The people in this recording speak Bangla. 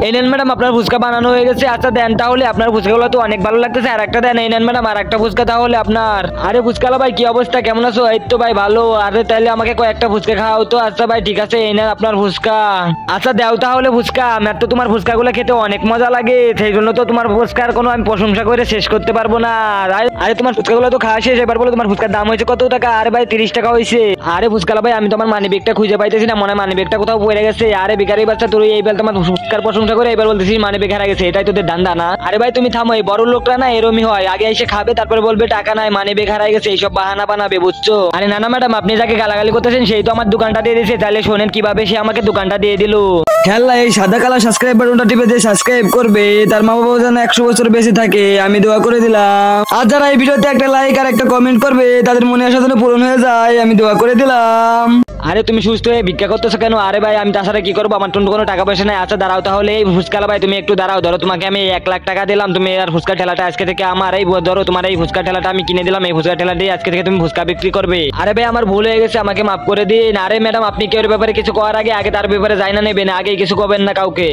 এই নেন ম্যাডাম, আপনার ফুচকা বানানো হয়ে গেছে। আচ্ছা দেন তাহলে, আপনার ফুচকাগুলো তো অনেক ভালো লাগতেছে, আর একটা দেন। এই নেন ম্যাডাম, আর একটা ফুচকা তাহলে আপনার। আরে ফুচকালা ভাই, কি অবস্থা, কেমন আছো? এই তো ভাই ভালো। আরে তাহলে আমাকে কয়েকটা ফুচকা খাওয়াও তো। আচ্ছা ভাই ঠিক আছে, এই নেন আপনার ফুচকা। আচ্ছা দাও তাহলে ফুচকা। আমার তো তোমার ফুচকাগুলো খেতে অনেক মজা লাগে, সেই জন্য তো তোমার ফুচকার কোনো আমি প্রশংসা করে শেষ করতে পারবো না। আরে তোমার ফুচকাগুলো তো খাওয়া শেষ, এবার বলো তোমার ফুচকার দাম হয়েছে কত টাকা? আরে ভাই 30 টাকা হয়েছে। আরে ফুচকালা ভাই, আমি তোমার মানি ব্যাগটা খুঁজে পাইতেছি না, মনে হয় মানি ব্যাগটা কোথাও পড়ে গেছে। আরে ভিখারি বাচ্চা, তুই এইবার তোমার ফুচকার প্রশংসা করে এবার বলতেছিস মানি ব্যাগ হারা গেছে, এটাই তোদের ধান্দা না? আরে ভাই তুমি থামো, এই বড় লোকরা না এরমই হয়, আগে এসে খাবে তারপরে বলবে টাকা নাই, মানি ব্যাগ হারাই গেছে, এইসব বাহানা বানাবে, বুঝছো? আরে না না ম্যাডাম, আপনি যাকে গালাগালি করতেছেন সেই তো আমার দোকানটা দিয়ে দিয়েছে, তাহলে শোনেন কিভাবে সে আমাকে দোকানটা দিয়ে দিল। খেলা এই সাদা কালা সাবস্ক্রাইব বাটনটা টিপে দিয়ে সাবস্ক্রাইব করবে, তার মা বাবা যেন 100 বছর বেঁচে থাকে, আমি দোয়া করে দিলাম। আর যারা এই ভিডিওতে একটা লাইক আর একটা কমেন্ট করবে তাদের মনে আশা যেন পূরণ হয়ে যায়, আমি দোয়া করে দিলাম। আরে তুমি সুস্থ হয়ে ভিক্ষা করতেছো কেন? আরে ভাই আমি তাছাড়া কি করবো, আমার তো কোনো টাকা পয়সা নাই। আচ্ছা দাঁড়াও তাহলে, এই ফুচকালা ভাই তুমি একটু দাঁড়াও, ধরো তোমাকে আমি 1 লাখ টাকা দিলাম, তুমি আর ফুচকা ঠেলাটা আজকে থেকে আমার, এই ধরো তোমার এই ফুচকা ঠেলাটা আমি কিনে দিলাম, এই ফুচকা ঠেলা দিয়ে আজকে থেকে তুমি ফুচকা বিক্রি করবে। আরে ভাই আমার ভুল হয়ে গেছে, আমাকে মাফ করে দিন। আরে ম্যাডাম আপনি কেউ ব্যাপারে কিছু করার আগে আগে তার ব্যাপারে যাই না নেবেন, আগে কিছু করবেন না কাউকে।